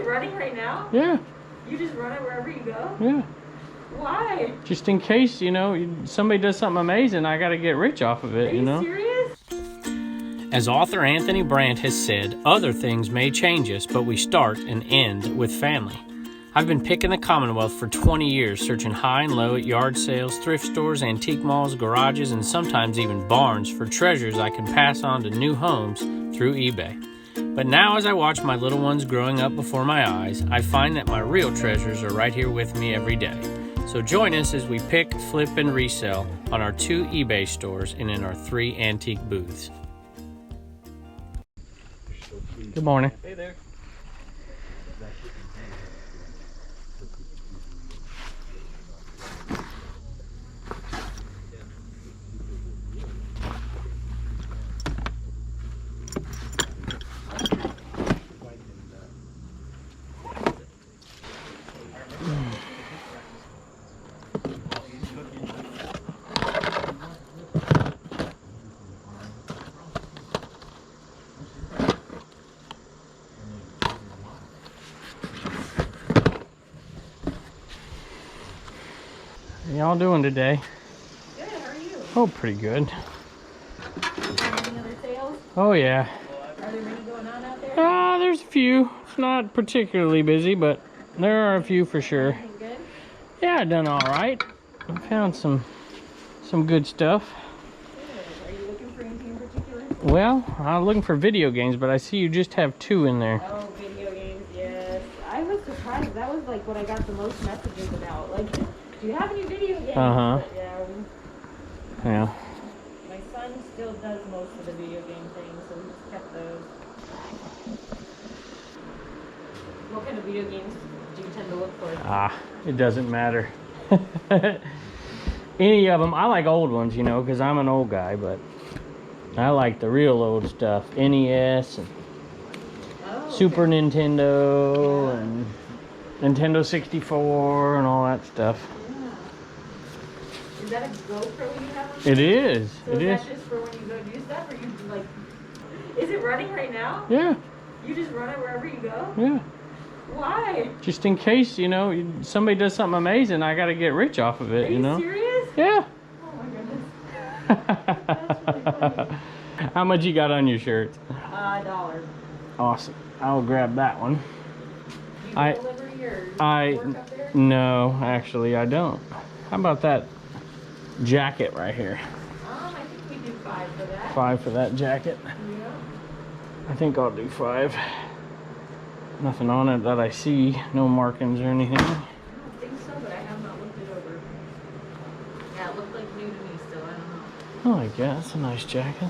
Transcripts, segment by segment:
running right now? Yeah. You just run it wherever you go? Yeah. Why? Just in case, you know, somebody does something amazing, I got to get rich off of it, Are you know? serious? As author Anthony Brandt has said, other things may change us, but we start and end with family. I've been picking the Commonwealth for 20 years, searching high and low at yard sales, thrift stores, antique malls, garages, and sometimes even barns for treasures I can pass on to new homes through eBay. But now as I watch my little ones growing up before my eyes, I find that my real treasures are right here with me every day. So join us as we pick, flip, and resell on our 2 eBay stores and in our 3 antique booths. Good morning. Hey there. How y'all doing today? Good, how are you? Oh, pretty good. Any other sales? Oh, yeah. Are there many going on out there? There's a few. It's not particularly busy, but there are a few for sure. Anything good? Yeah, I done all right. I found some good stuff. Good. Are you looking for anything in particular? Well, I'm looking for video games, but I see you just have 2 in there. Oh, video games, yes. I was surprised. That was like what I got the most messages about. Like, do you have any video games? Uh-huh. But, Yeah. my son still does most of the video game things, so we just kept those. What kind of video games do you tend to look for? It doesn't matter. Any of them. I like old ones, you know, because I'm an old guy, but I like the real old stuff. NES and Super Okay. Nintendo Yeah. and Nintendo 64 and all that stuff. Yeah. Is that a GoPro you have? It is. So It is is. that just for when you go do stuff, or you like? Is it running right now? Yeah. You just run it wherever you go? Yeah. Why? Just in case, you know, somebody does something amazing, I got to get rich off of it, Are you know? serious? Yeah. Oh my goodness. That's really funny. How much you got on your shirt? $1. Awesome. I'll grab that one. Do you I- get delivery or I work up there? no, actually I don't. How about that jacket right here? I think we do 5 for that. 5 for that jacket. Yeah. I think I'll do 5. Nothing on it that I see. No markings or anything. I don't think so, but I have not looked it over. Yeah, it looked like new to me still. I don't know. Oh, I guess that's a nice jacket.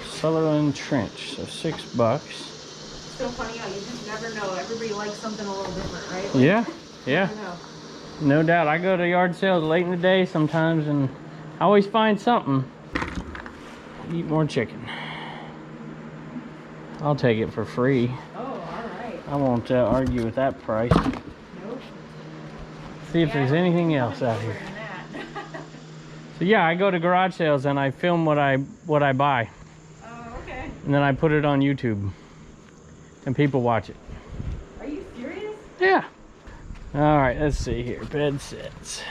Sutherland Trench, so $6. It's so funny how you just never know. Everybody likes something a little different, right? Like, Yeah, you yeah, never know. no doubt. I go to yard sales late in the day sometimes, and I always find something. Eat more chicken. I'll take it for free. Oh, all right. I won't argue with that price. Nope. See if Yeah, there's I don't anything think else it's out lower here. than that. So yeah, I go to garage sales and I film what I buy, Oh, okay. and then I put it on YouTube, and people watch it. Are you serious? Yeah. All right, let's see here. Bed sets,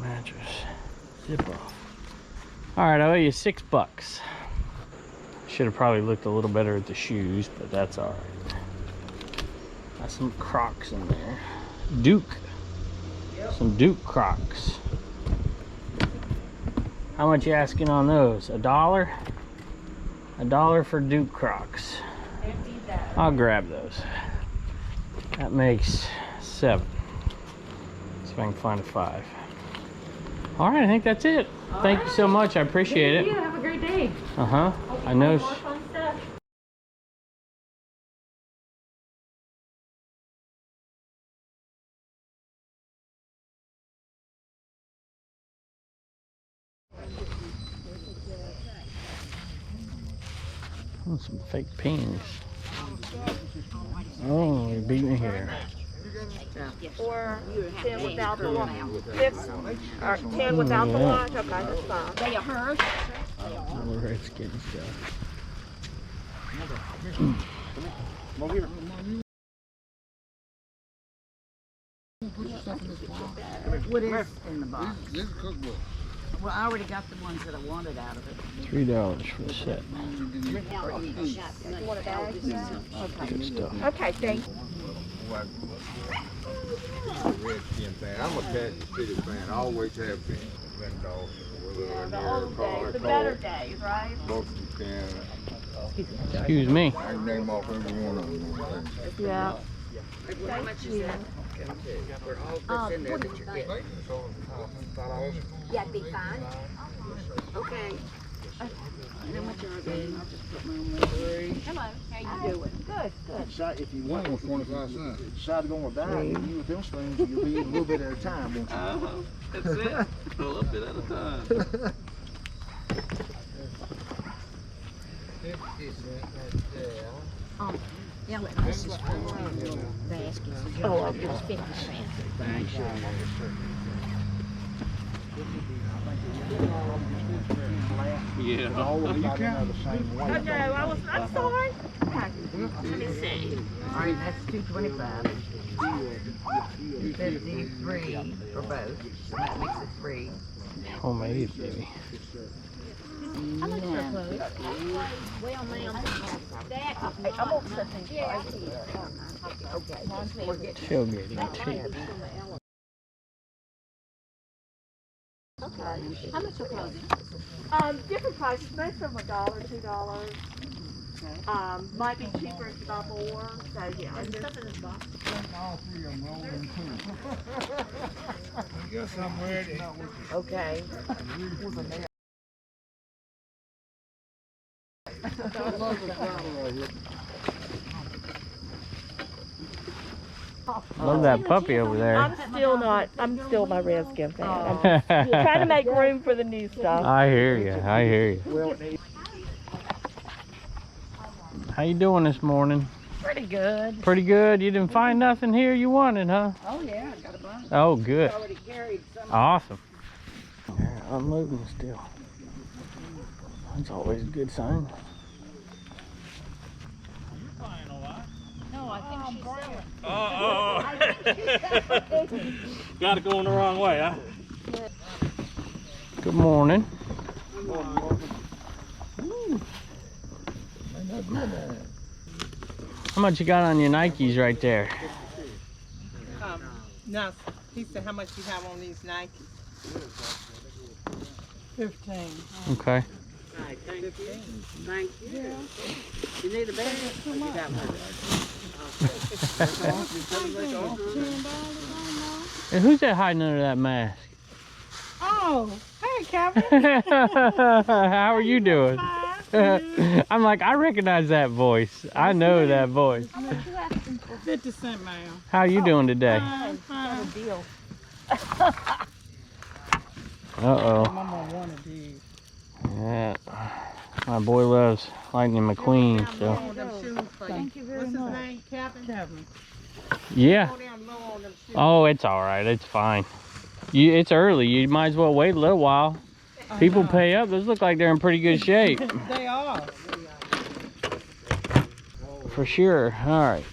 mattress, zip off. All right, I owe you $6. Should have probably looked a little better at the shoes, but that's all right. Got some Crocs in there. Duke. Yep. Some Duke Crocs. How much you asking on those? $1? $1 for Duke Crocs. Can't beat that. I'll grab those. That makes 7. See if I can find a 5. All right, I think that's it. Thank you so much. I appreciate Thank it. you. Have a great day. Uh-huh. Hope you I know. find more fun stuff. Oh, some fake pins. Oh, you beat me here. Or 10 without the watch. 10 without the watch. Okay, that's fine. They are hers. All the Redskin stuff. Come over here. What is in the box? This is cookbook. Well, I already got the ones that I wanted out of it. $3 for the set. You want a bag? Good stuff. Okay, thank you. Redskin fan. I'm a Kansas City fan. I always have been. The old days, the better days, right? Excuse me. I can name off every one of them. Yeah. How much is that? For all that's in there that you're getting. Yeah, it'd be fine. Okay. How much are they? I'll just put my own Hello, how you doing? Good, good. Shot, if you want, One was 25 cents. shot it on a bag, and you with them strings, you'll be eating a little bit at a time, won't you? That's it. A little bit at a time. Yeah, this is for baskets. Oh, It was 50 cents. Yeah. All of them got in there the same way. Oh, no, I'm sorry. Okay. Let me see. All right, that's 225. 53 for both. That makes it 3. Homemade, baby. How much for clothes? Well, ma'am, that, I'm gonna put things right here. Okay, we're getting. Tailgating tape. Okay. How much are clothing? Different prices, most of them $1, $2. Might be cheaper if you buy more. So yeah. And there's stuff in this box. All three of them rolling too. You got something ready? Okay. Love that puppy over there. I'm still my Redskin fan. I'm trying to make room for the new stuff. I hear you. I hear you. How you doing this morning? Pretty good. Pretty good. You didn't find nothing here you wanted, huh? Oh, yeah, I got a bunch. Oh, good. Already carried some. Awesome. They're unloading still. That's always a good sign. No, I think she's selling. Got it going the wrong way, huh? Good morning. How much you got on your Nikes right there? No, he said how much you have on these Nikes. 15. Okay. Right, thank you. Thank you. You need a bag? You got one. Hey, who's that hiding under that mask? Oh, hey, Kevin. How are you doing? I'm like, I recognize that voice. I know that voice. 50 cents, ma'am. How are you doing today? Fine. Deal. Uh-oh. I'm on one of these. Yeah. My boy loves Lightning McQueen, so. On them shoes for you. Thank you very What's his much. name? Kevin? Yeah. Go down low on them shoes. Oh, it's all right. It's fine. It's early. You might as well wait a little while. People pay up. Those look like they're in pretty good shape. They are. For sure. All right.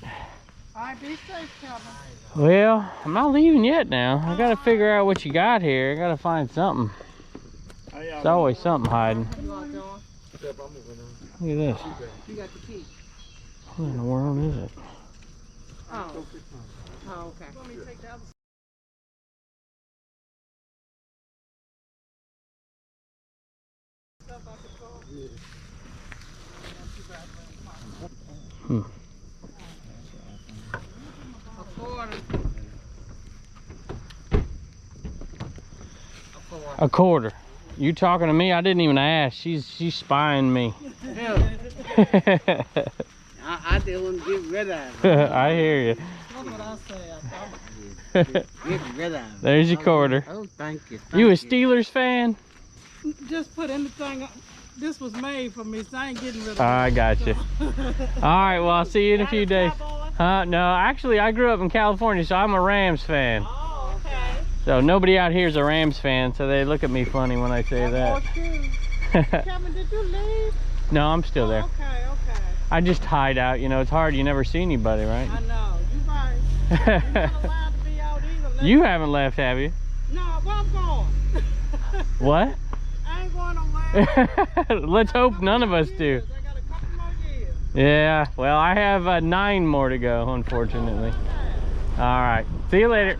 All right, be safe, Kevin. Well, I'm not leaving yet now. I got to figure out what you got here. I got to find something. There's always something hiding. You want to go? Look at this. You got the key. What in the world is it? Oh. Oh, okay. Want me to take the other? Hmm. A quarter. You talking to me? I didn't even ask. She's spying me. I didn't want to get rid of it. I hear you. That's what I said. Get rid of it. There's your quarter. Oh, thank you. You a Steelers fan? Just put anything. This was made for me, so I ain't getting rid of it. I got you. All right, well, I'll see you in a few days. No, actually, I grew up in California, so I'm a Rams fan. Oh, okay. So nobody out here is a Rams fan, so they look at me funny when I say that. Kevin, did you leave? No, I'm still there. Okay, okay. I just hide out, you know, it's hard, you never see anybody, right? I know. You right. You're not allowed to be out either. You haven't left, have you? No, where I'm going? What? I ain't going nowhere. Let's hope none of us do. I got a couple more years. Yeah, well, I have 9 more to go, unfortunately. All right, see you later.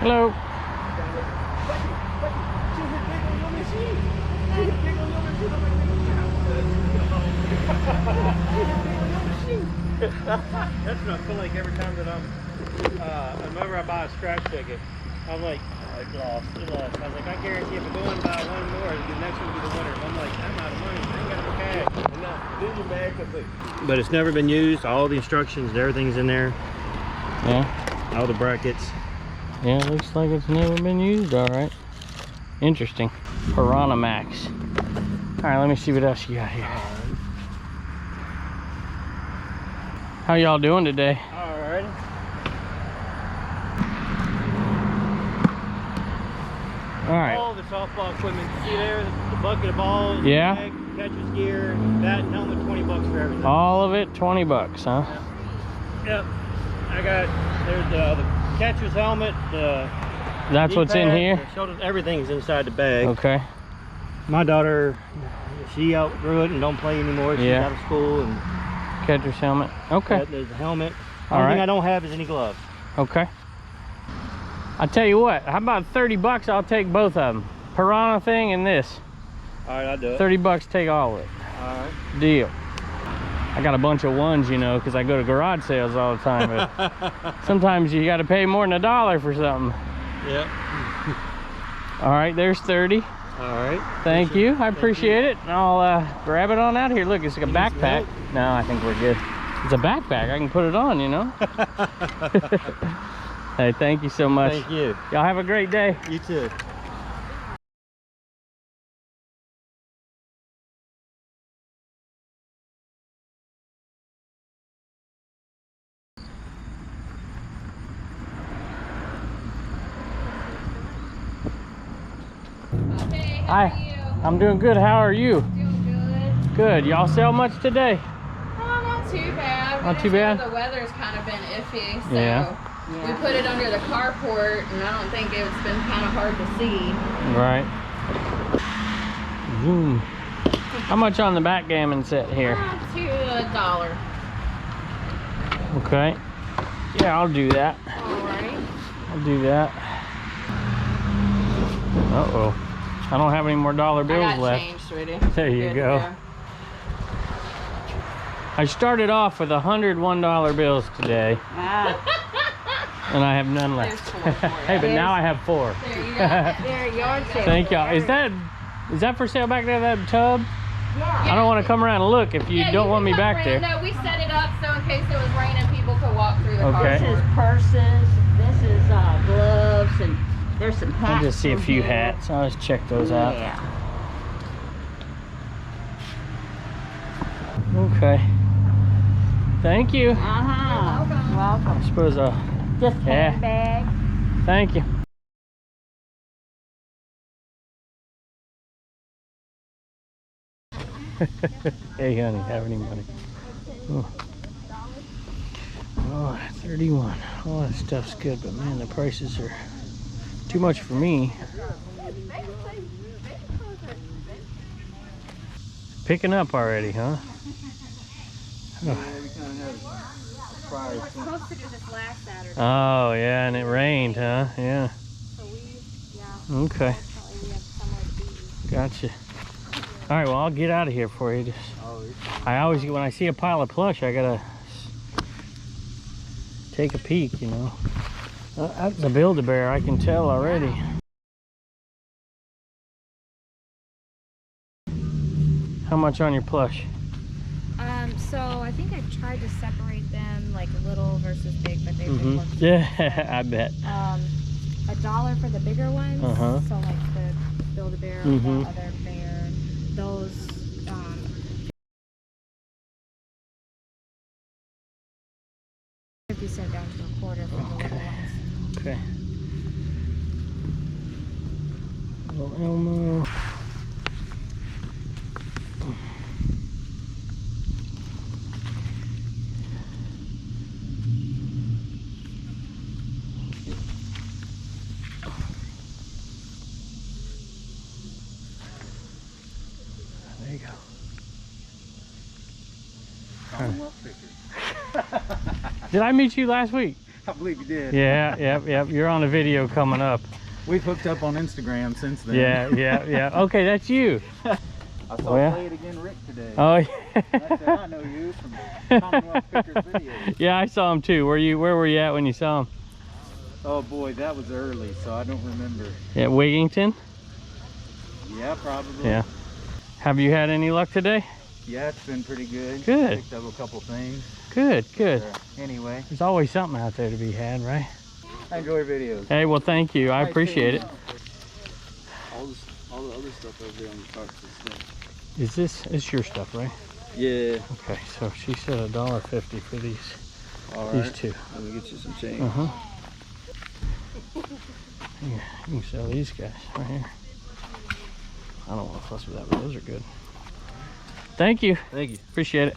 Hello. That's what I feel like every time that whenever I buy a scratch ticket, I'm like, oh, it lost. I was like, I guarantee if I go and buy one more, the next one will be the winner. I'm like, I'm out of money. I ain't got no cash. Then you're mad because But it's never been used. All the instructions, everything's in there. Yeah. All the brackets. Yeah, it looks like it's never been used, all right. Interesting. Piranha Max. All right, let me see what else you got here. How y'all doing today? All right. All right. All the softball equipment. See there, the bucket of balls, Yeah. bag, catcher's gear, bat, and helmet, 20 bucks for everything. All of it, 20 bucks, huh? Yep. I got, there's the catcher's helmet, the That's what's in D-pad, here? the shoulder, everything's inside the bag. Okay. My daughter, she outgrew it and don't play anymore. She's Yeah. out of school. And Catcher's helmet. Okay. there's the helmet. All Only right. thing I don't have is any gloves. Okay. I'll tell you what, how about 30 bucks? I'll take both of them. Piranha thing and this. All right, I'll do it. 30 bucks, take all of it. All right. Deal. I got a bunch of ones, you know, because I go to garage sales all the time. But sometimes you got to pay more than $1 for something. Yep. All right, there's 30. All right. Thank you. I appreciate it. And I'll grab it on out of here. Look, it's like a backpack. No, I think we're good. It's a backpack. I can put it on, you know. Hey, thank you so much. Thank you. Y'all have a great day. You too. Hey, how Hi. are you? I'm doing good. How are you? Doing good. Good. Y'all sell much today? Oh, not too bad. Not too bad? The weather's kind of been iffy, so Yeah. we put it under the carport, and I don't think it's been kind of hard to see. Right. Zoom. How much on the backgammon set here? To $1. Okay. Yeah, I'll do that. All right. I'll do that. Uh-oh. I don't have any more dollar bills I got left. change, sweetie. There you Good to go. I started off with $101 bills today, and I have none left. There's 4 for you. Hey, but now I have 4. There you go. They're yard sale. Thank y'all. Is that for sale back there, that tub? I don't want to come around and look if you Yeah, don't can want me come back around. there. No, we set it up so in case it was raining, people could walk through the Okay. This carport. is purses, this is gloves, and there's some hats. I'll just see a in few here. hats. I'll just check those out. Yeah. Okay. Thank you. Uh-huh. Welcome. I suppose I'll... Just Yeah. handbag. Thank you. Hey, honey, have any money? Oh. Oh, 31. All that stuff's good, but man, the prices are too much for me. Picking up already, huh? Supposed to do this last Saturday. Oh, yeah, and it rained, huh? Yeah. So Okay. we have somewhere to be. Gotcha. All right, well, I'll get out of here for you. I always, when I see a pile of plush, I gotta take a peek, you know. That's a Build-A-Bear, I can tell already. How much on your plush? So I think I've tried to separate them like little versus big, but they've been working. Yeah, I bet. $1 for the bigger ones. Uh-huh. So like the Build-A-Bear, the other bear, those 50 cents down to a quarter for the little ones. Okay. Little Elmo. Commonwealth Picker. Did I meet you last week? I believe you did. Yeah, yep. You're on a video coming up. We've hooked up on Instagram since then. Yeah. Okay, that's you. I saw Play It Again Rick today. Oh, yeah. I said, I know you from the Commonwealth Picker videos. Yeah, I saw him too. Where were you at when you saw him? Oh boy, that was early, so I don't remember. Yeah, Wigington? Yeah, probably. Yeah. Have you had any luck today? Yeah, it's been pretty good. Good. Picked up a couple things. Good. Anyway, There's always something out there to be had, right? I enjoy videos. Hey, well, thank you. I appreciate it. All the other stuff over there on the carts is It's your stuff, right? Yeah. Okay, so she said $1.50 for these. All These right. two. Let me get you some change. Yeah, you can sell these guys right here. I don't want to fuss with that, but those are good. Thank you. Thank you. Appreciate it.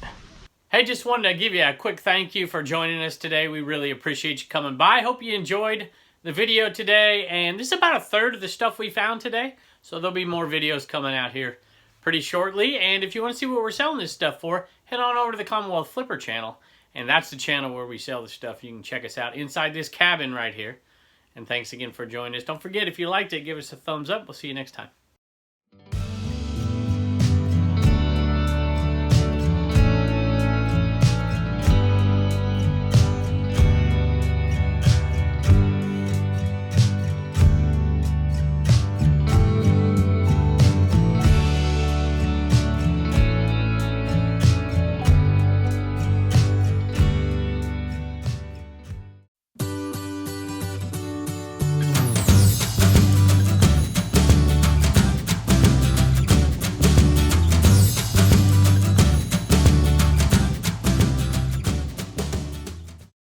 Hey, just wanted to give you a quick thank you for joining us today. We really appreciate you coming by. Hope you enjoyed the video today. And this is about a third of the stuff we found today. So there'll be more videos coming out here pretty shortly. And if you want to see what we're selling this stuff for, head on over to the Commonwealth Flipper channel. And that's the channel where we sell the stuff. You can check us out inside this cabin right here. And thanks again for joining us. Don't forget, if you liked it, give us a thumbs up. We'll see you next time.